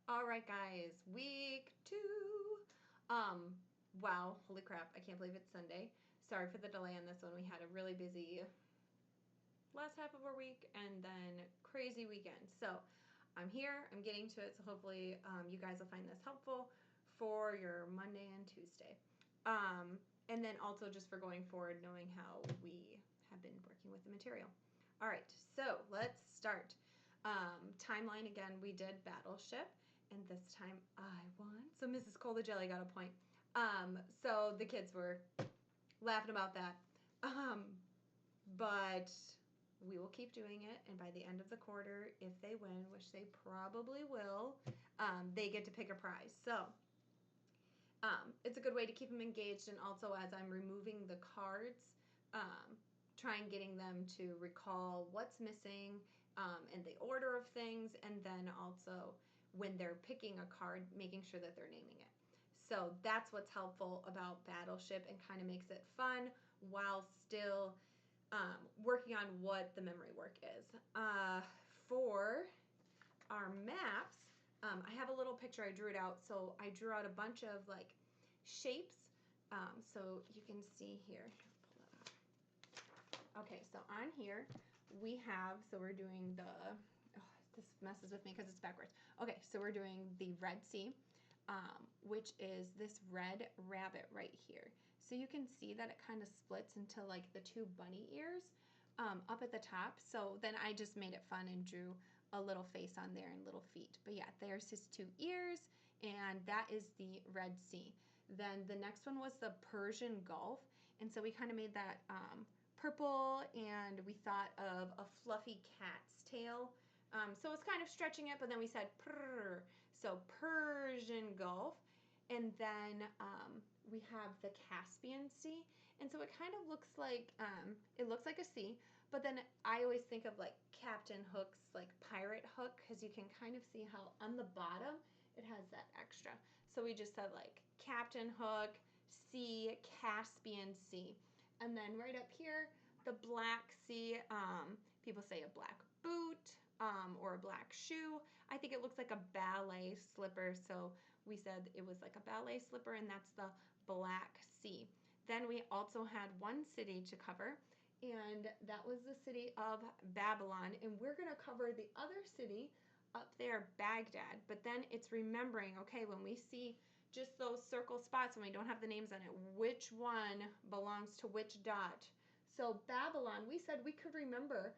All right, guys, week 2. Wow, holy crap, I can't believe it's Sunday. Sorry for the delay on this one. We had a really busy last half of our week and then crazy weekend. So I'm here, I'm getting to it, so hopefully you guys will find this helpful for your Monday and Tuesday. And then also just for going forward, knowing how we have been working with the material. All right, so let's start. Timeline again, we did Battleship, and this time I won. So Mrs. Cola Jelly got a point. So the kids were laughing about that. But we will keep doing it, and by the end of the quarter, if they win, which they probably will, they get to pick a prize. So it's a good way to keep them engaged, and also as I'm removing the cards, trying getting them to recall what's missing and the order of things, and then also when they're picking a card, making sure that they're naming it. So that's what's helpful about Battleship and kind of makes it fun while still working on what the memory work is. For our maps, I have a little picture. I drew it out. So I drew out a bunch of like shapes. So you can see here. Okay, so on here we have, so we're doing the, this messes with me because it's backwards. Okay, so we're doing the Red Sea, which is this red rabbit right here. So you can see that it kind of splits into like the two bunny ears up at the top. So then I just made it fun and drew a little face on there and little feet. But yeah, there's his two ears, and that is the Red Sea. Then the next one was the Persian Gulf, and so we kind of made that purple, and we thought of a fluffy cat's tail. So it's kind of stretching it, but then we said purr, so Persian Gulf. And then we have the Caspian Sea, and so it kind of looks like it looks like a sea, but then I always think of like Captain Hook's like pirate hook, because you can kind of see how on the bottom it has that extra. So we just said like Captain Hook, Sea, Caspian Sea. And then right up here, the Black Sea, people say a black boot or a black shoe. I think it looks like a ballet slipper, so we said it was like a ballet slipper, and that's the Black Sea. Then we also had one city to cover, and that was the city of Babylon, and we're going to cover the other city up there, Baghdad. But then it's remembering, okay, when we see just those circle spots and we don't have the names on it, which one belongs to which dot. So Babylon, we said we could remember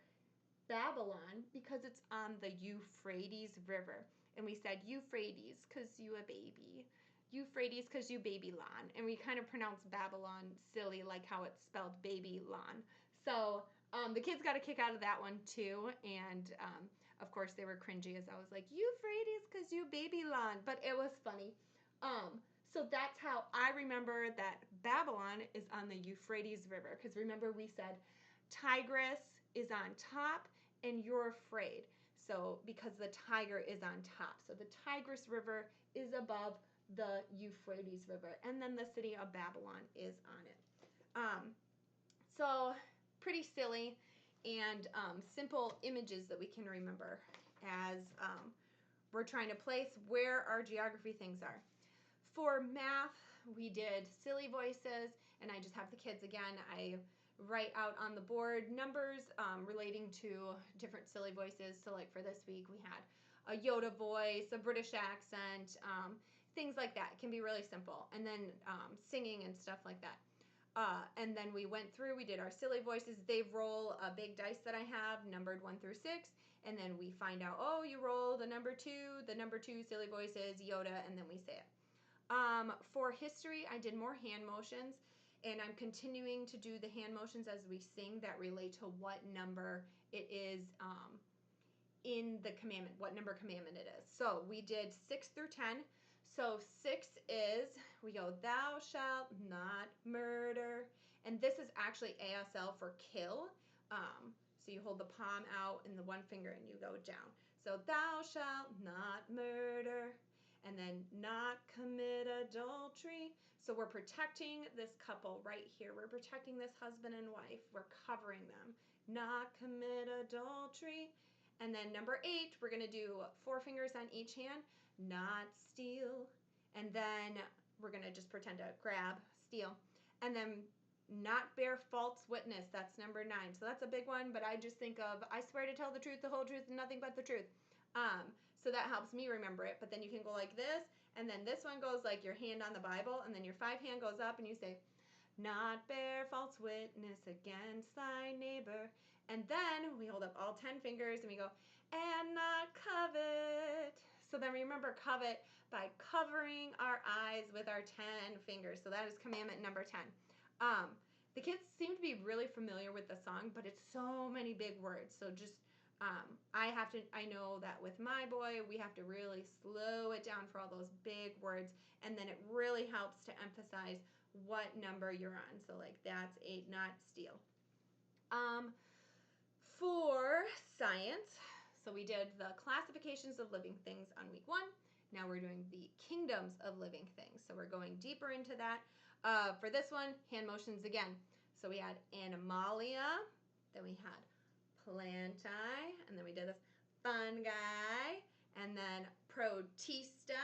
Babylon because it's on the Euphrates River. And we said Euphrates because you a baby. Euphrates because you Babylon. And we kind of pronounce Babylon silly, like how it's spelled Babylon. So the kids got a kick out of that one too. And of course they were cringy as I was like, Euphrates because you Babylon. But it was funny. So that's how I remember that Babylon is on the Euphrates River. Because remember we said Tigris is on top and you're afraid. So because the tiger is on top. So the Tigris River is above the Euphrates River. And then the city of Babylon is on it. So pretty silly and simple images that we can remember as we're trying to place where our geography things are. For math, we did silly voices, and I just have the kids again. I write out on the board numbers relating to different silly voices. So like for this week, we had a Yoda voice, a British accent, things like that. It can be really simple. And then singing and stuff like that. And then we went through, we did our silly voices. They roll a big dice that I have, numbered 1 through 6. And then we find out, oh, you roll the number 2 silly voices, Yoda, and then we say it. For history, I did more hand motions, and I'm continuing to do the hand motions as we sing that relate to what number it is in the commandment, what number commandment it is. So we did 6 through 10. So 6 is, we go, thou shalt not murder. And this is actually ASL for kill. So you hold the palm out and the one finger and you go down. So thou shalt not murder. And then not commit adultery. So we're protecting this couple right here. We're protecting this husband and wife. We're covering them. Not commit adultery. And then number 8, we're going to do 4 fingers on each hand. not steal. And then we're going to just pretend to grab, steal. And then not bear false witness. That's number 9. So that's a big one, but I just think of, I swear to tell the truth, the whole truth, and nothing but the truth. So that helps me remember it. But then you can go like this, and then this one goes like your hand on the Bible, and then your 5 hand goes up, and you say, not bear false witness against thy neighbor. And then we hold up all 10 fingers, and we go, and not covet. So then remember covet by covering our eyes with our 10 fingers. So that is commandment number 10. The kids seem to be really familiar with the song, but it's so many big words. So just, I know that with my boy, we have to really slow it down for all those big words. And then it really helps to emphasize what number you're on. So like that's 8, not steal. For science, so we did the classifications of living things on week 1. Now we're doing the kingdoms of living things. So we're going deeper into that. For this one, hand motions again. So we had animalia, then we had plantae, and then we did this fungi, and then protista.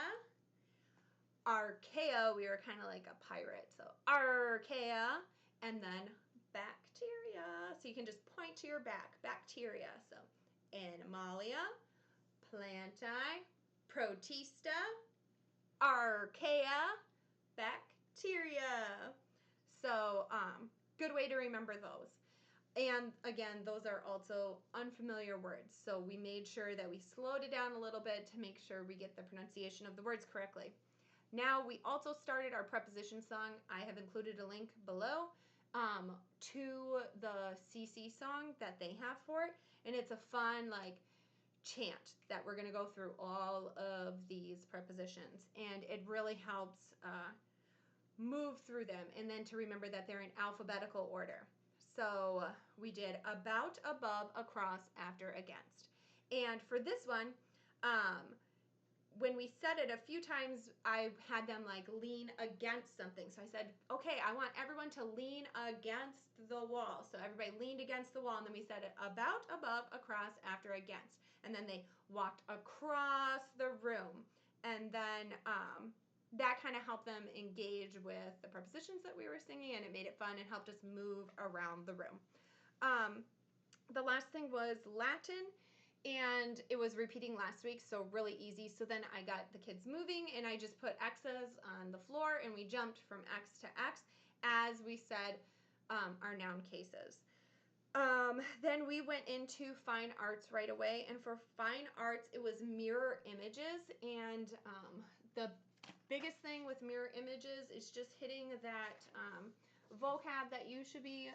Archaea, we were kind of like a pirate. So archaea, and then bacteria. So you can just point to your back, bacteria. So animalia, plantae, protista, archaea, bacteria. So good way to remember those. And again, those are also unfamiliar words. So we made sure that we slowed it down a little bit to make sure we get the pronunciation of the words correctly. Now we also started our preposition song. I have included a link below to the CC song that they have for it. And it's a fun like chant that we're going to go through all of these prepositions. And it really helps move through them, and then to remember that they're in alphabetical order. So we did about, above, across, after, against. And for this one, when we said it a few times, I had them like lean against something. So I said, okay, I want everyone to lean against the wall. So everybody leaned against the wall, and then we said it about, above, across, after, against. And then they walked across the room. And then that kind of helped them engage with the prepositions that we were singing, and it made it fun and helped us move around the room. The last thing was Latin, and it was repeating last week, so really easy. So then I got the kids moving, and I just put X's on the floor, and we jumped from X to X as we said our noun cases. Then we went into fine arts right away, and for fine arts, it was mirror images, and the biggest thing with mirror images is just hitting that vocab that you should be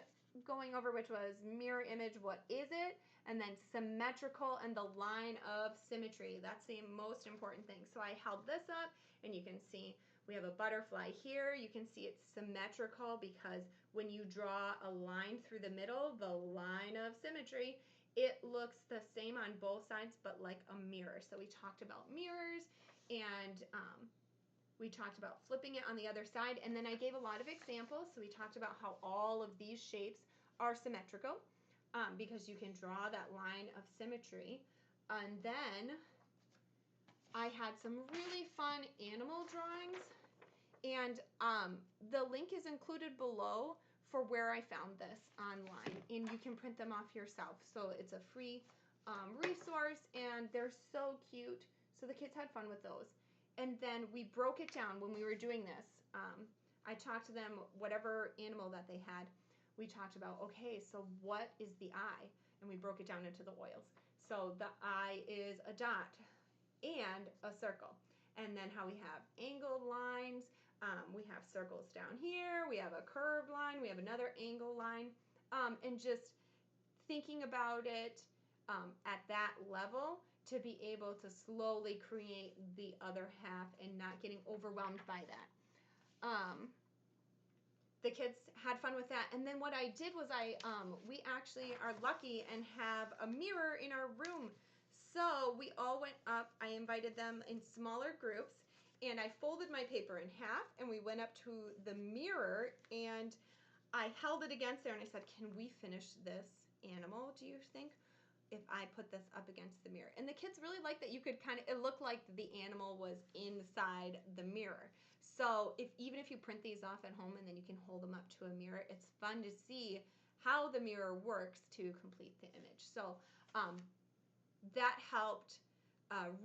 going over, which was mirror image, what is it? And then symmetrical and the line of symmetry. That's the most important thing. So I held this up, and you can see we have a butterfly here. You can see it's symmetrical because when you draw a line through the middle, the line of symmetry, it looks the same on both sides, but like a mirror. So we talked about mirrors, and we talked about flipping it on the other side, and then I gave a lot of examples. So we talked about how all of these shapes are symmetrical because you can draw that line of symmetry. And then I had some really fun animal drawings, and the link is included below for where I found this online, and you can print them off yourself. So it's a free resource, and they're so cute. So the kids had fun with those. And then we broke it down when we were doing this. I talked to them, whatever animal that they had, we talked about, okay, so what is the eye? And we broke it down into the oils. So the eye is a dot and a circle. And then how we have angled lines, we have circles down here, we have a curved line, we have another angle line, and just thinking about it at that level to be able to slowly create the other half and not getting overwhelmed by that. The kids had fun with that. And then what I did was we actually are lucky and have a mirror in our room. So we all went up, I invited them in smaller groups, and I folded my paper in half, and we went up to the mirror, and I held it against there, and I said, can we finish this animal, do you think? if I put this up against the mirror. And the kids really liked that you could kind of, it looked like the animal was inside the mirror. So even if you print these off at home and then you can hold them up to a mirror, it's fun to see how the mirror works to complete the image. So that helped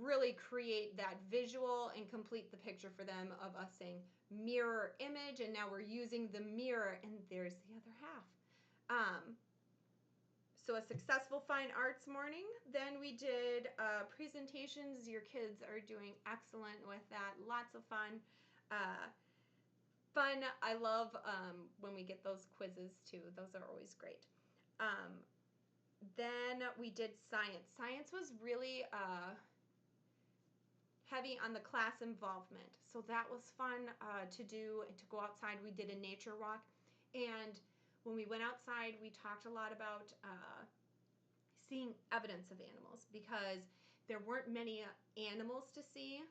really create that visual and complete the picture for them of us saying mirror image, and now we're using the mirror, and there's the other half. So a successful fine arts morning. Then we did presentations. Your kids are doing excellent with that. Lots of fun. I love when we get those quizzes too. Those are always great. Then we did science. Science was really heavy on the class involvement. So that was fun to do and to go outside. We did a nature walk. And when we went outside, we talked a lot about seeing evidence of animals, because there weren't many animals to see.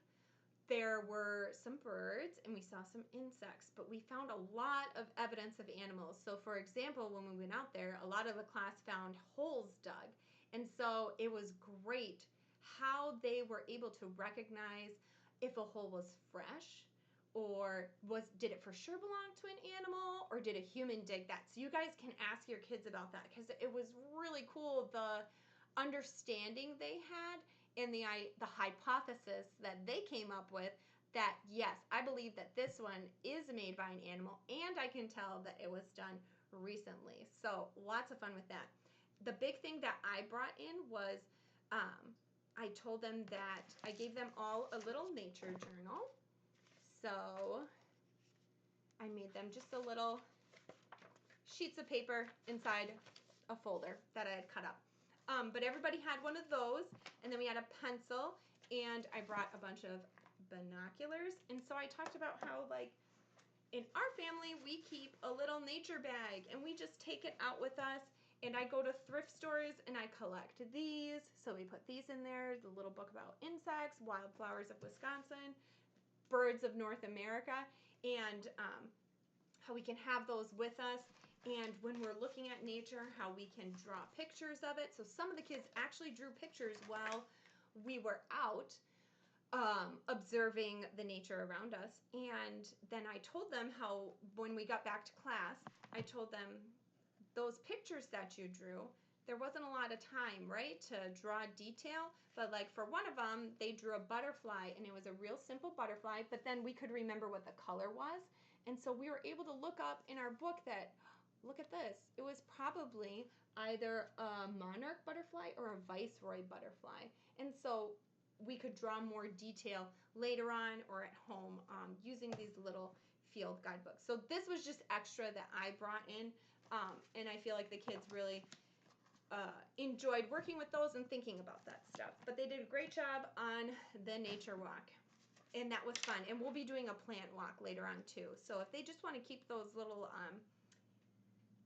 There were some birds and we saw some insects, but we found a lot of evidence of animals. So for example, when we went out there, a lot of the class found holes dug. And so it was great how they were able to recognize if a hole was fresh, or did it for sure belong to an animal, or did a human dig that? So you guys can ask your kids about that, because it was really cool, the understanding they had and the hypothesis that they came up with, that yes, I believe that this one is made by an animal, and I can tell that it was done recently. So lots of fun with that. The big thing that I brought in was I told them that I gave them all a little nature journal. So I made them just a little sheets of paper inside a folder that I had cut up. But everybody had one of those, and then we had a pencil, and I brought a bunch of binoculars. And so I talked about how, like, in our family, we keep a little nature bag, and we just take it out with us. And I go to thrift stores and I collect these. So we put these in there, the little book about insects, wildflowers of Wisconsin, birds of North America, and how we can have those with us. And when we're looking at nature, how we can draw pictures of it. So some of the kids actually drew pictures while we were out observing the nature around us. And then I told them how, when we got back to class, I told them, those pictures that you drew, there wasn't a lot of time, right, to draw detail. But like for one of them, they drew a butterfly, and it was a real simple butterfly, but then we could remember what the color was. And so we were able to look up in our book that, look at this, it was probably either a monarch butterfly or a viceroy butterfly. And so we could draw more detail later on or at home using these little field guidebooks. So this was just extra that I brought in. And I feel like the kids really enjoyed working with those and thinking about that stuff. But they did a great job on the nature walk, and that was fun. And we'll be doing a plant walk later on too. So if they just want to keep those little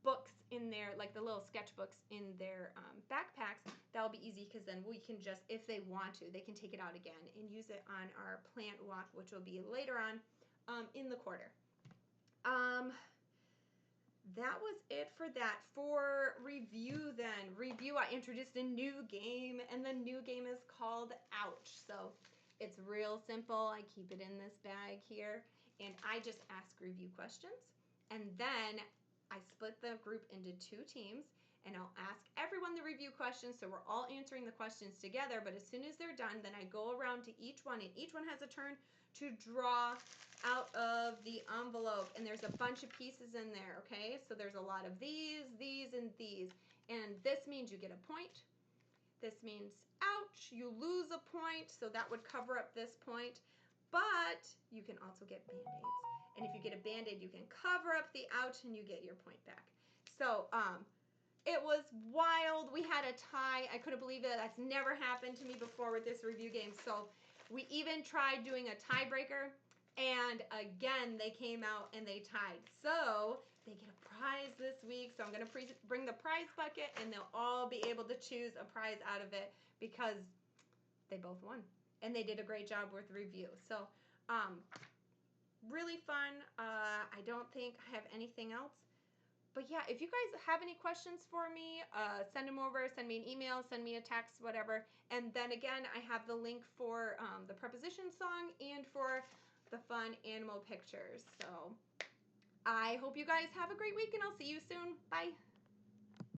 books in there, like the little sketchbooks in their backpacks, that'll be easy, because then we can just, if they want to, they can take it out again and use it on our plant walk, which will be later on in the quarter. That was it for that. For review then. Review, I introduced a new game, and the new game is called Ouch. So it's real simple. I keep it in this bag here, and I just ask review questions. And then I split the group into 2 teams, and I'll ask everyone the review questions, so we're all answering the questions together. But as soon as they're done, then I go around to each one, and each one has a turn to draw out of the envelope, and there's a bunch of pieces in there, okay? So there's a lot of these, and these, and this means you get a point. This means ouch, you lose a point, so that would cover up this point, but you can also get Band-Aids, and if you get a Band-Aid, you can cover up the ouch, and you get your point back. So it was wild. We had a tie. I couldn't believe it. That's never happened to me before with this review game. So we even tried doing a tiebreaker, and again, they came out and they tied. So they get a prize this week. So I'm going to bring the prize bucket, and they'll all be able to choose a prize out of it, because they both won. And they did a great job with review. So really fun. I don't think I have anything else. But yeah, if you guys have any questions for me, send them over, send me an email, send me a text, whatever. And then again, I have the link for the preposition song and for the fun animal pictures. So I hope you guys have a great week, and I'll see you soon. Bye.